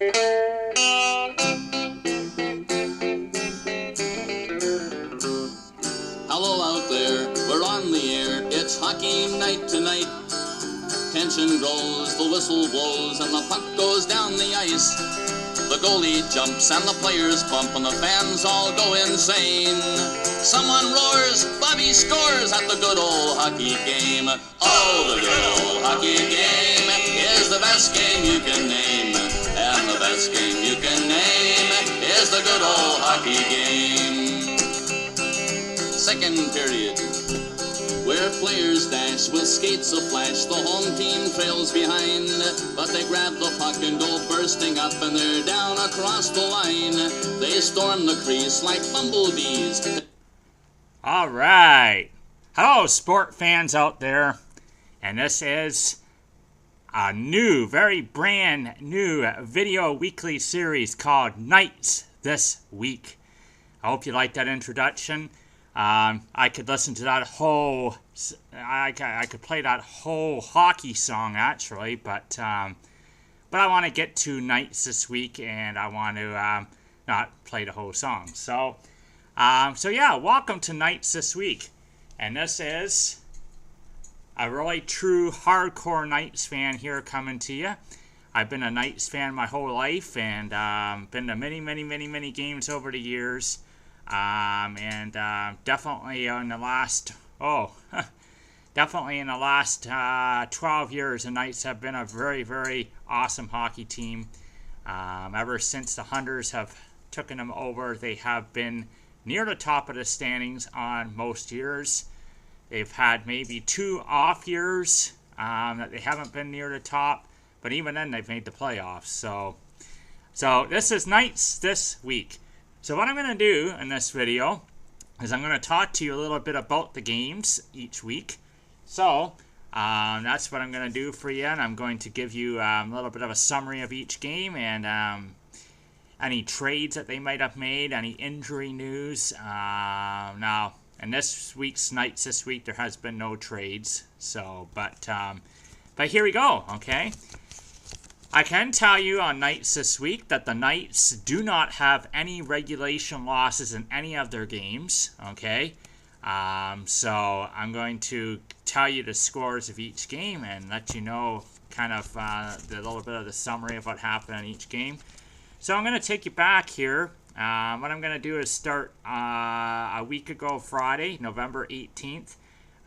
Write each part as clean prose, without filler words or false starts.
Hello out there, we're on the air, it's hockey night tonight. Tension grows, the whistle blows, and the puck goes down the ice. The goalie jumps and the players bump and the fans all go insane. Someone roars, Bobby scores at the good old hockey game. Oh, the good old hockey game is the best game you can name. And the best game you can name is the good old hockey game. Second period, where players dash with skates aflash, the home team trails behind, but they grab the puck and go bursting up, and they're down across the line. They storm the crease like bumblebees. All right. Hello, sport fans out there. And this is a new, very brand new video weekly series called Knights This Week. I hope you like that introduction. I could listen to that whole, I could play that whole hockey song actually, but I want to get to Knights this week, and I want to not play the whole song. So yeah, welcome to Knights this week, and this is a really true hardcore Knights fan here coming to you. I've been a Knights fan my whole life, and been to many games over the years. Definitely in the last 12 years, the Knights have been a very awesome hockey team. Ever since the Hunters have taken them over, they have been near the top of the standings on most years. They've had maybe 2 off years that they haven't been near the top, but even then they've made the playoffs. So this is Knights This Week. So what I'm going to do in this video is I'm going to talk to you a little bit about the games each week. So that's what I'm going to do for you, and I'm going to give you a little bit of a summary of each game, and any trades that they might have made, any injury news. Now, in this week's Knights this week, there has been no trades. So, but here we go. Okay. I can tell you on Knights this week that the Knights do not have any regulation losses in any of their games, okay? So I'm going to tell you the scores of each game and let you know kind of the little bit of the summary of what happened in each game. So I'm going to take you back here. What I'm going to do is start a week ago Friday, November 18th.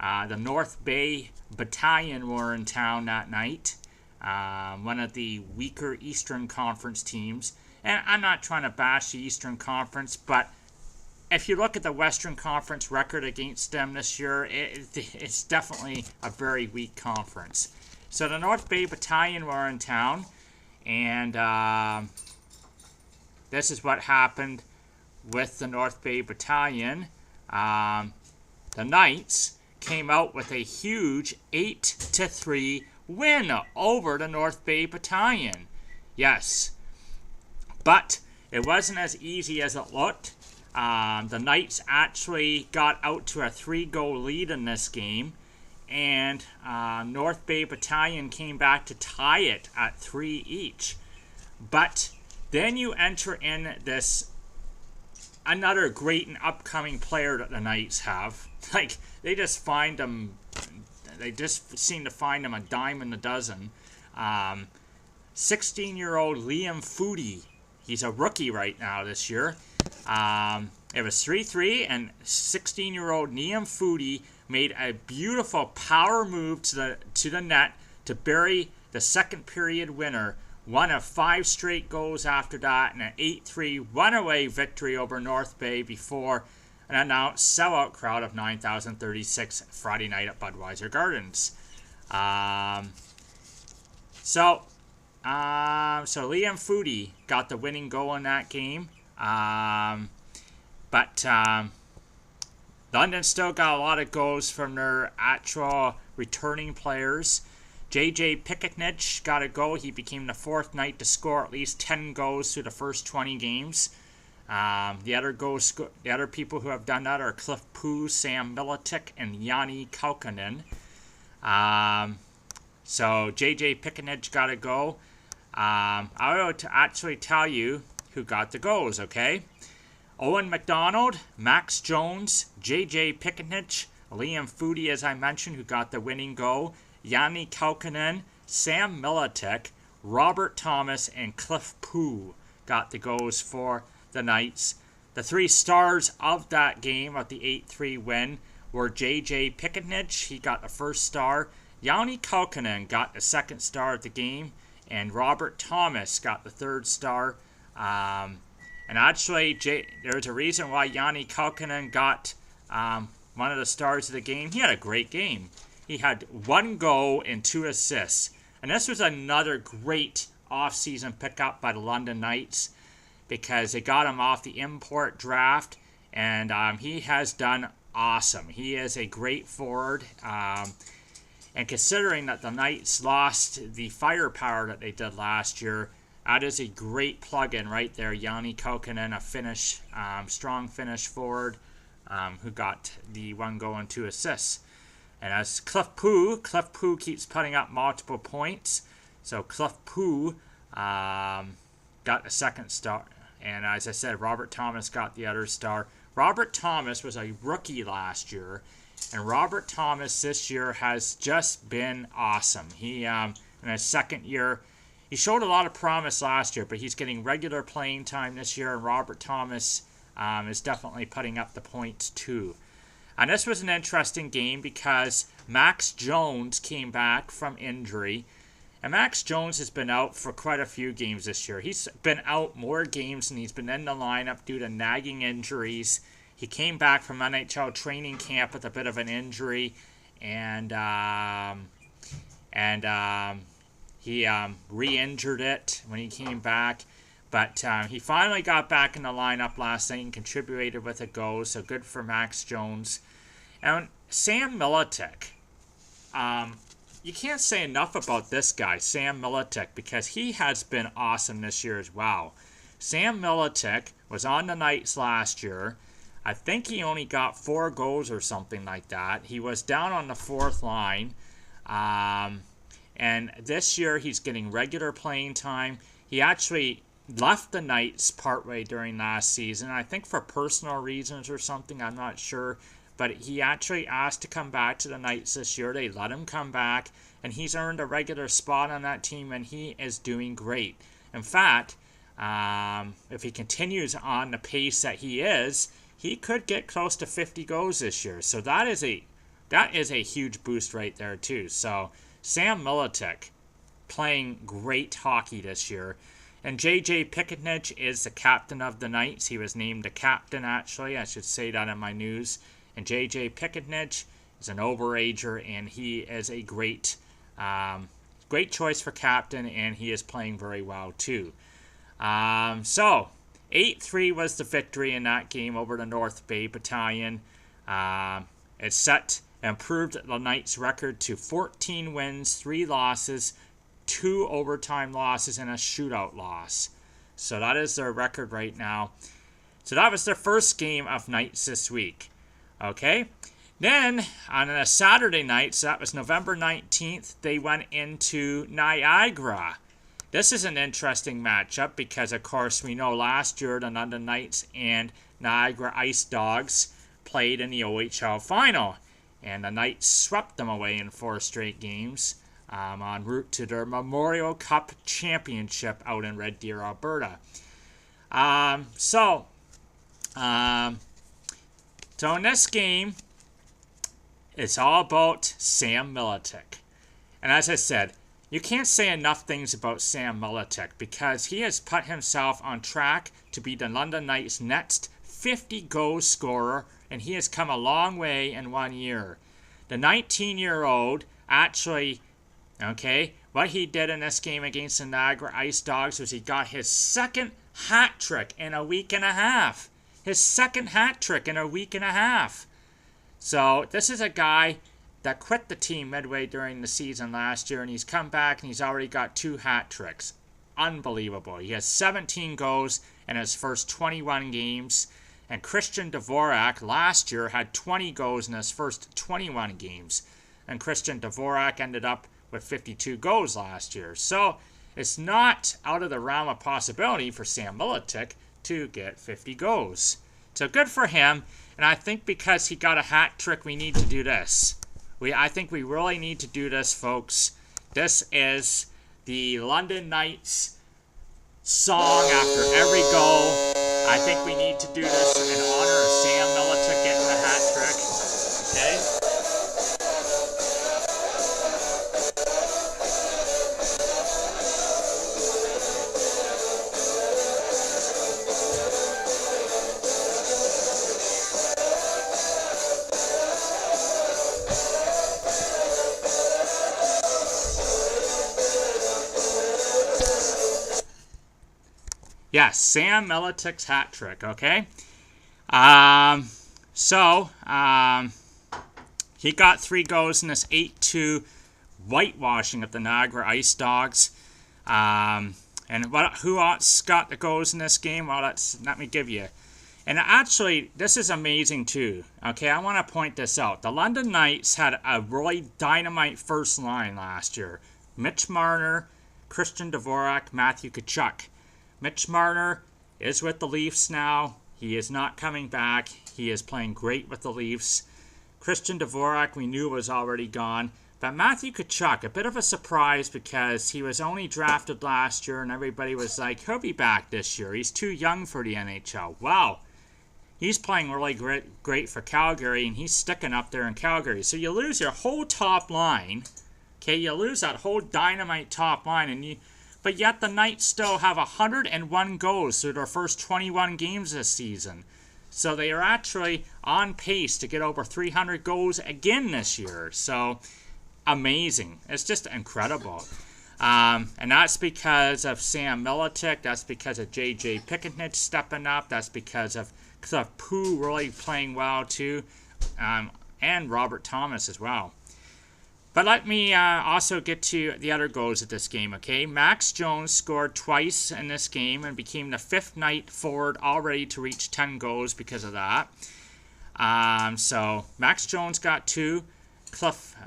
The North Bay Battalion were in town that night. One of the weaker Eastern Conference teams. And I'm not trying to bash the Eastern Conference, but if you look at the Western Conference record against them this year, it's definitely a very weak conference. So the North Bay Battalion were in town, and this is what happened with the North Bay Battalion. The Knights came out with a huge 8-3 win over the North Bay Battalion. Yes, but it wasn't as easy as it looked. The Knights actually got out to a 3-goal lead in this game, and North Bay Battalion came back to tie it at 3 each. But then you enter in this another great and upcoming player that the Knights have. Like, they just find them. They just seem to find him a dime in a dozen. 16-year-old Liam Foodie. He's a rookie right now this year. It was 3-3, and 16-year-old Liam Foodie made a beautiful power move to the net to bury the second period winner. One of 5 straight goals after that, and an 8-3 runaway victory over North Bay before an announced sellout crowd of 9,036 Friday night at Budweiser Gardens. So Liam Foodie got the winning goal in that game. But London still got a lot of goals from their actual returning players. J.J. Picketnich got a goal. He became the 4th Knight to score at least 10 goals through the first 20 games. The other people who have done that are Cliff Poo, Sam Militic, and Yanni Kaukonen. So J.J. Picketnich got a go. I will actually tell you who got the goals, okay? Owen McDonald, Max Jones, J.J. Picknich, Liam Foodie, as I mentioned, who got the winning goal, Yanni Kaukonen, Sam Militic, Robert Thomas, and Cliff Poo got the goals for the Knights. The 3 stars of that game, of the 8-3 win, were J.J. Picknich. He got the first star. Yanni Kaukonen got the second star of the game. And Robert Thomas got the third star. And actually, there's a reason why Yanni Kaukonen got one of the stars of the game. He had a great game. He had 1 goal and 2 assists. And this was another great off-season pickup by the London Knights because they got him off the import draft. And he has done awesome. He is a great forward. And considering that the Knights lost the firepower that they did last year, that is a great plug-in right there. Yanni Kaukonen, a strong Finnish forward who got the 1 goal and 2 assists. And as Cliff Poo keeps putting up multiple points. So Cliff Poo got the second star. And as I said, Robert Thomas got the other star. Robert Thomas was a rookie last year. And Robert Thomas this year has just been awesome. He, in his second year, he showed a lot of promise last year, but he's getting regular playing time this year, and Robert Thomas is definitely putting up the points too. And this was an interesting game because Max Jones came back from injury, and Max Jones has been out for quite a few games this year. He's been out more games than he's been in the lineup due to nagging injuries. He came back from NHL training camp with a bit of an injury, and he re-injured it when he came back. But he finally got back in the lineup last night and contributed with a goal, so good for Max Jones. And Sam Militic, you can't say enough about this guy, Sam Militic, because he has been awesome this year as well. Sam Militic was on the Knights last year. I think he only got 4 goals or something like that. He was down on the 4th line. And this year he's getting regular playing time. He actually left the Knights partway during last season. I think for personal reasons or something. I'm not sure. But he actually asked to come back to the Knights this year. They let him come back. And he's earned a regular spot on that team. And he is doing great. In fact, if he continues on the pace that he is, he could get close to 50 goals this year. So that is a huge boost right there too. So Sam Militic playing great hockey this year. And J.J. Picknich is the captain of the Knights. He was named the captain, actually. I should say that in my news. And J.J. Picknich is an overager, and he is a great choice for captain, and he is playing very well too. So 8-3 was the victory in that game over the North Bay Battalion. It improved the Knights' record to 14 wins, 3 losses, 2 overtime losses, and a shootout loss. So that is their record right now. So that was their first game of Knights this week. Okay? Then, on a Saturday night, so that was November 19th, they went into Niagara. This is an interesting matchup because, of course, we know last year the London Knights and Niagara Ice Dogs played in the OHL final. And the Knights swept them away in 4 straight games en route to their Memorial Cup Championship out in Red Deer, Alberta. So in this game, it's all about Sam Militic. And as I said, you can't say enough things about Sam Militic because he has put himself on track to be the London Knights' next 50-goal scorer, and he has come a long way in 1 year. The 19-year-old actually, what he did in this game against the Niagara Ice Dogs was he got his second hat trick in a week and a half. His second hat trick in a week and a half. So this is a guy that quit the team midway during the season last year, and he's come back and he's already got 2 hat tricks. Unbelievable. He has 17 goals in his first 21 games. And Christian Dvorak last year had 20 goals in his first 21 games. And Christian Dvorak ended up with 52 goals last year. So it's not out of the realm of possibility for Sam Miletic to get 50 goals. So good for him. And I think because he got a hat trick, we need to do this. I think we really need to do this, folks. This is the London Knights song after every goal. I think we need to do this in honor of Sam Miletic getting the hat trick. Okay? Yes, Sam Miletic's hat trick, okay? He got 3 goals in this 8-2 whitewashing of the Niagara Ice Dogs. And who else got the goals in this game? Well, let me give you. And actually, this is amazing too. Okay, I want to point this out. The London Knights had a really dynamite first line last year. Mitch Marner, Christian Dvorak, Matthew Tkachuk. Mitch Marner is with the Leafs now. He is not coming back. He is playing great with the Leafs. Christian Dvorak we knew was already gone. But Matthew Tkachuk, a bit of a surprise because he was only drafted last year and everybody was like, he'll be back this year. He's too young for the NHL. Wow. He's playing really great for Calgary and he's sticking up there in Calgary. So you lose your whole top line. Okay, you lose that whole dynamite top line but yet the Knights still have 101 goals through their first 21 games this season. So they are actually on pace to get over 300 goals again this year. So amazing. It's just incredible. And that's because of Sam Miletic. That's because of J.J. Pickett stepping up. That's because of Cliff Pooh really playing well too. And Robert Thomas as well. But let me also get to the other goals of this game, okay? Max Jones scored twice in this game and became the 5th Knight forward already to reach 10 goals because of that. So Max Jones got 2.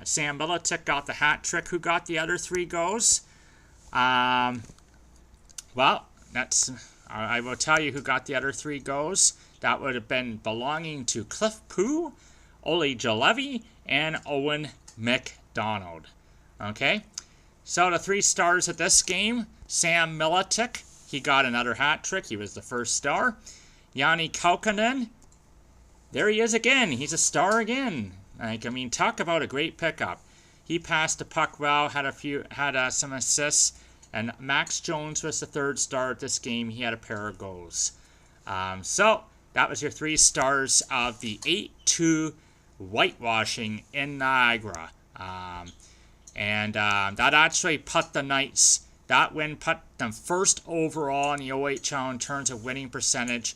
Sam Miletic got the hat trick. Who got the other 3 goals? I will tell you who got the other 3 goals. That would have been belonging to Cliff Pooh, Ole Jalevi, and Owen McDonald. Okay, so the 3 stars of this game, Sam Miletic, he got another hat trick. He was the first star. Jani Kaukonen, there he is again. He's a star again. Talk about a great pickup. He passed the puck well, had some assists, and Max Jones was the 3rd star of this game. He had a pair of goals. So that was your 3 stars of the 8-2 whitewashing in Niagara. That actually put the Knights, that win put them 1st overall in the OHL in terms of winning percentage.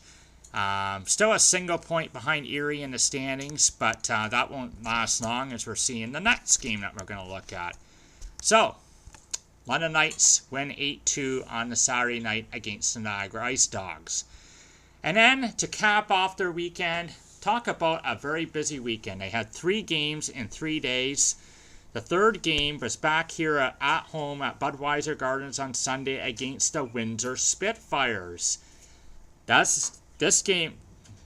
Still a single point behind Erie in the standings, but that won't last long as we're seeing the next game that we're going to look at. So, London Knights win 8-2 on the Saturday night against the Niagara Ice Dogs. And then, to cap off their weekend, talk about a very busy weekend. They had 3 games in 3 days. The 3rd game was back here at home at Budweiser Gardens on Sunday against the Windsor Spitfires. This game,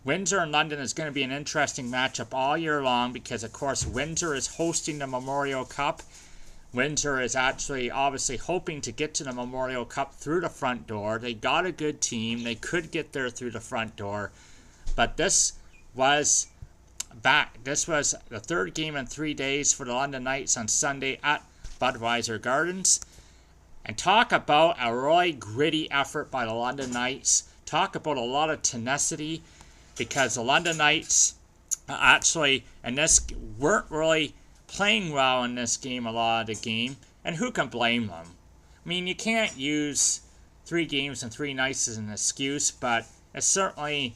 Windsor and London, is going to be an interesting matchup all year long because, of course, Windsor is hosting the Memorial Cup. Windsor is actually obviously hoping to get to the Memorial Cup through the front door. They got a good team. They could get there through the front door. But this was the 3rd game in 3 days for the London Knights on Sunday at Budweiser Gardens. And talk about a really gritty effort by the London Knights. Talk about a lot of tenacity because the London Knights actually weren't really playing well in this game a lot of the game. And who can blame them? You can't use 3 games and 3 nights as an excuse, but it certainly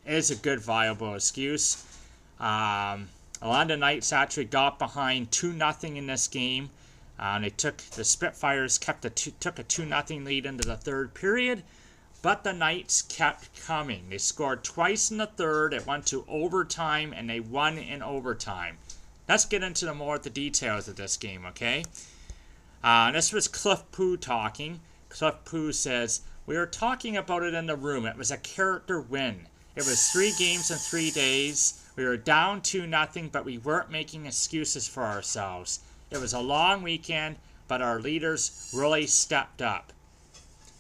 is a good viable excuse. The London Knights actually got behind 2-0 in this game. The Spitfires took a 2-0 lead into the 3rd period, but the Knights kept coming. They scored twice in the 3rd. It went to overtime, and they won in overtime. Let's get into more of the details of this game, okay? This was Cliff Poo talking. Cliff Poo says, "We were talking about it in the room. It was a character win. It was 3 games in 3 days. We were down 2-0, but we weren't making excuses for ourselves. It was a long weekend, but our leaders really stepped up.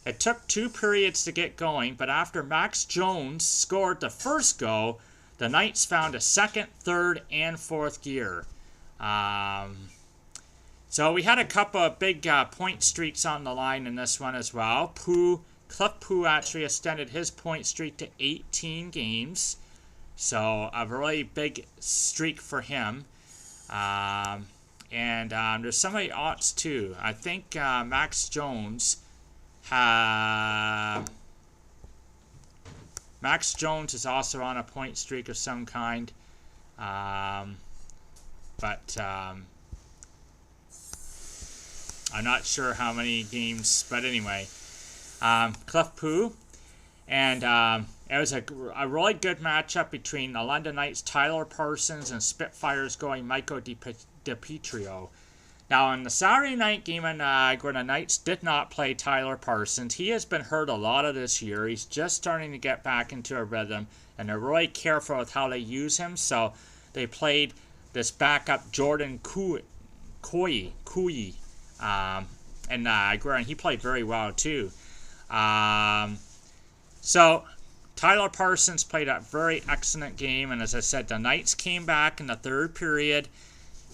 It took 2 periods to get going, but after Max Jones scored the first goal, the Knights found a second, third, and fourth gear." So we had a couple of big point streaks on the line in this one as well. Cliff Poo actually extended his point streak to 18 games. So a really big streak for him. And there's somebody else too. I think Max Jones is also on a point streak of some kind. But I'm not sure how many games. But anyway, Cliff Poo. And it was a really good matchup between the London Knights' Tyler Parsons and Spitfires going Michael DiPietro. Now, in the Saturday night game in Niagara, the Knights did not play Tyler Parsons. He has been hurt a lot of this year. He's just starting to get back into a rhythm, and they're really careful with how they use him. So they played this backup Jordan Koyi in Niagara, and he played very well too. So Tyler Parsons played a very excellent game, and as I said, the Knights came back in the third period,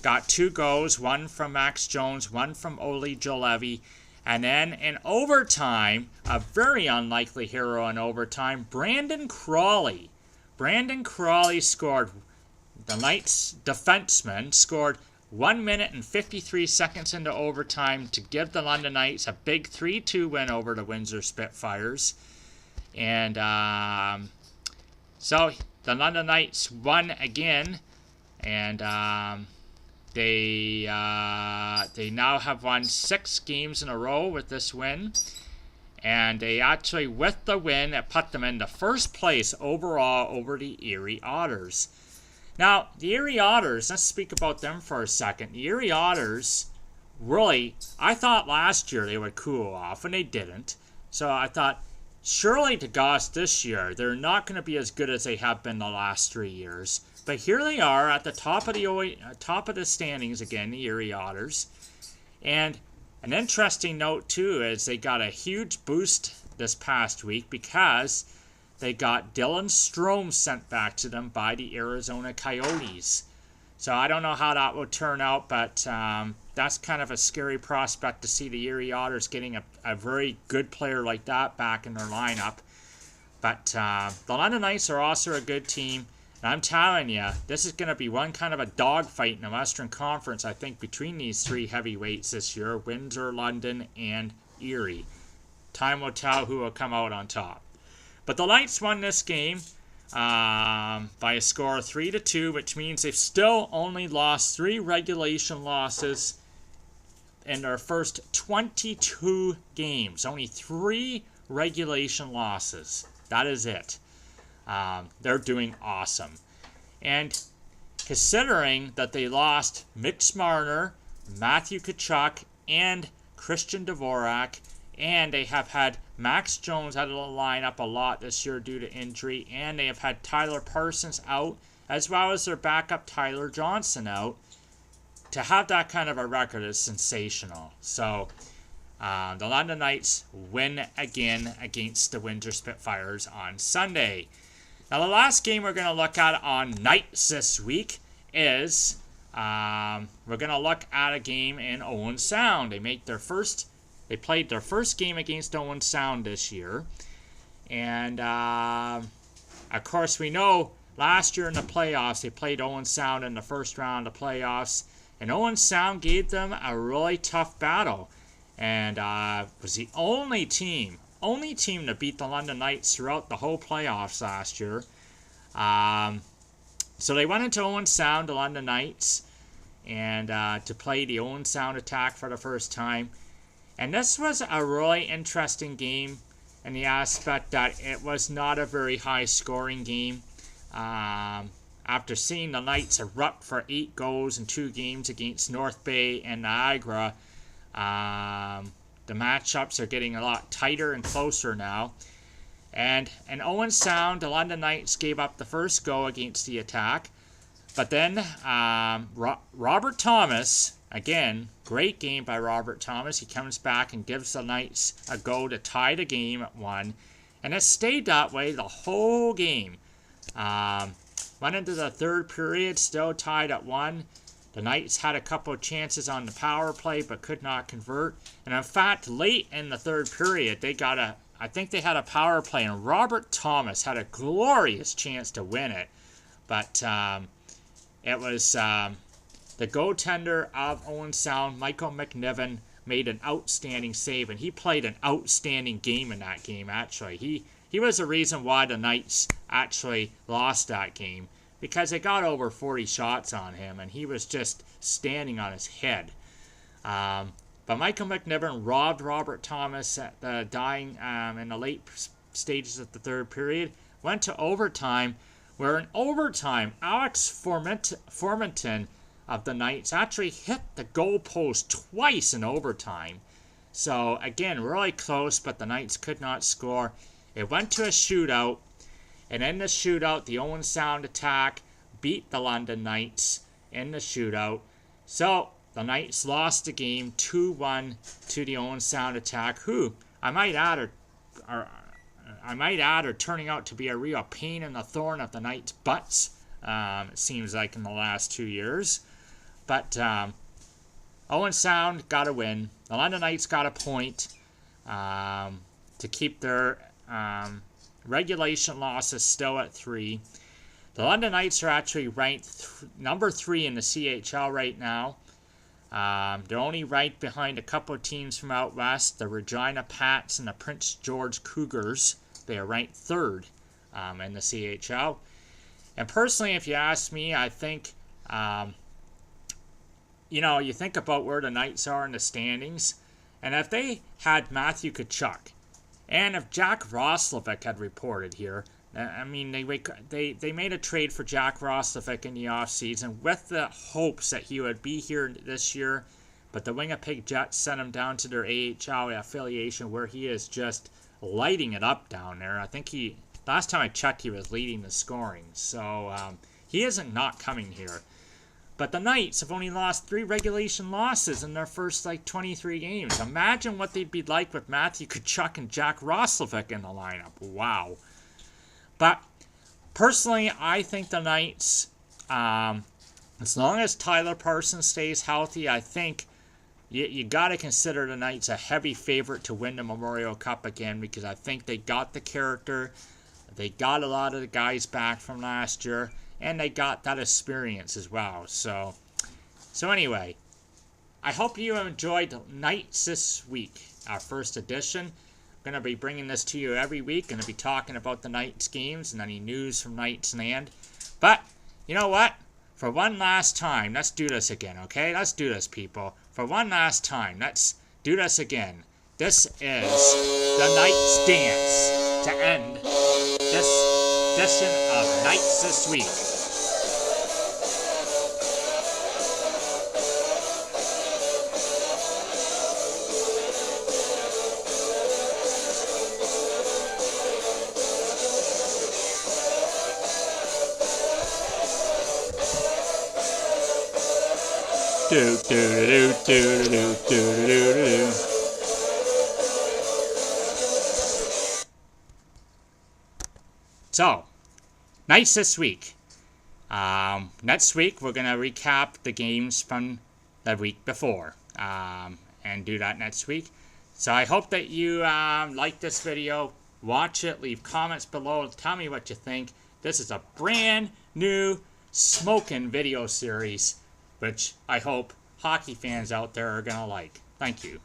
got 2 goals, one from Max Jones, one from Oli Julevi, and then in overtime, a very unlikely hero in overtime, Brandon Crawley. Brandon Crawley scored. The Knights defenseman scored 1 minute and 53 seconds into overtime to give the London Knights a big 3-2 win over the Windsor Spitfires. And so the London Knights won again, and they now have won 6 games in a row with this win. And they actually, with the win, it put them in the first place overall over the Erie Otters. Now, the Erie Otters, let's speak about them for a second. The Erie Otters, really, I thought last year they would cool off, and they didn't. So I thought, surely to Goss this year, they're not going to be as good as they have been the last 3 years. But here they are at the top of the standings again, the Erie Otters. And an interesting note, too, is they got a huge boost this past week because they got Dylan Strome sent back to them by the Arizona Coyotes. So I don't know how that will turn out, but that's kind of a scary prospect to see the Erie Otters getting a very good player like that back in their lineup. But the London Knights are also a good team. And I'm telling you, this is going to be one kind of a dogfight in the Western Conference, I think, between these 3 heavyweights this year, Windsor, London, and Erie. Time will tell who will come out on top. But the Knights won this game by a score of 3-2, which means they've still only lost 3 regulation losses in their first 22 games. Only 3 regulation losses. That is it. They're doing awesome. And considering that they lost Mitch Marner, Matthew Tkachuk, and Christian Dvorak, and they have had Max Jones out of the lineup a lot this year due to injury, and they have had Tyler Parsons out, as well as their backup Tyler Johnson out. To have that kind of a record is sensational. So the London Knights win again against the Windsor Spitfires on Sunday. Now the last game we're going to look at on Knights this week is we're going to look at a game in Owen Sound. They played their first game against Owen Sound this year. And, of course, we know last year in the playoffs, they played Owen Sound in the first round of the playoffs. And Owen Sound gave them a really tough battle. And was the only team to beat the London Knights throughout the whole playoffs last year. So they went into Owen Sound, the London Knights, and to play the Owen Sound attack for the first time. And this was a really interesting game in the aspect that it was not a very high-scoring game. After seeing the Knights erupt for 8 goals in 2 games against North Bay and Niagara, The matchups are getting a lot tighter and closer now. And in Owen Sound, the London Knights gave up the first go against the attack. But then Robert Thomas, again, great game by Robert Thomas. He comes back and gives the Knights a go to tie the game at 1. And it stayed that way the whole game. Went into the third period, still tied at 1. The Knights had a couple of chances on the power play, but could not convert. And in fact, late in the third period, I think they had a power play, and Robert Thomas had a glorious chance to win it. But it was the goaltender of Owen Sound, Michael McNiven, made an outstanding save, and he played an outstanding game in that game, actually. He was the reason why the Knights actually lost that game, because they got over 40 shots on him, and he was just standing on his head. But Michael McNiven robbed Robert Thomas at the dying in the late stages of the third period. Went to overtime, where in overtime, Alex Formenton of the Knights actually hit the goalpost twice in overtime. So again, really close, but the Knights could not score. It went to a shootout, and in the shootout, the Owen Sound attack beat the London Knights in the shootout. So the Knights lost the game 2-1 to the Owen Sound attack, who I might add are turning out to be a real pain in the thorn of the Knights' butts. It seems like in the last 2 years. But Owen Sound got a win. The London Knights got a point to keep their regulation losses still at 3. The London Knights are actually ranked number 3 in the CHL right now. They're only ranked behind a couple of teams from out west, the Regina Pats and the Prince George Cougars. They are ranked 3rd in the CHL. And personally, if you ask me, I think, you think about where the Knights are in the standings, and if they had Matthew Tkachuk, and if Jack Roslovic had reported here, I mean, they made a trade for Jack Roslovic in the offseason with the hopes that he would be here this year, but the Winnipeg Jets sent him down to their AHL affiliation, where he is just lighting it up down there. I think last time I checked, he was leading the scoring, so he isn't not coming here. But the Knights have only lost 3 regulation losses in their first 23 games. Imagine what they'd be like with Matthew Tkachuk and Jack Roslovic in the lineup. Wow. But personally, I think the Knights, as long as Tyler Parsons stays healthy, I think you got to consider the Knights a heavy favorite to win the Memorial Cup again, because I think they got the character, they got a lot of the guys back from last year, and they got that experience as well. So anyway, I hope you enjoyed Knights this week, our first edition. I'm going to be bringing this to you every week. Going to be talking about the Knights games and any news from Knights Land. But you know what? For one last time, let's do this again, okay? Let's do this, people. For one last time, let's do this again. This is the Knights Dance to end this edition of Knights This Week. Do, do, do, do, do, do, do, do. So, Knights this week. Next week, we're going to recap the games from the week before and do that next week. So I hope that you like this video. Watch it. Leave comments below. Tell me what you think. This is a brand new smoking video series, which I hope hockey fans out there are going to like. Thank you.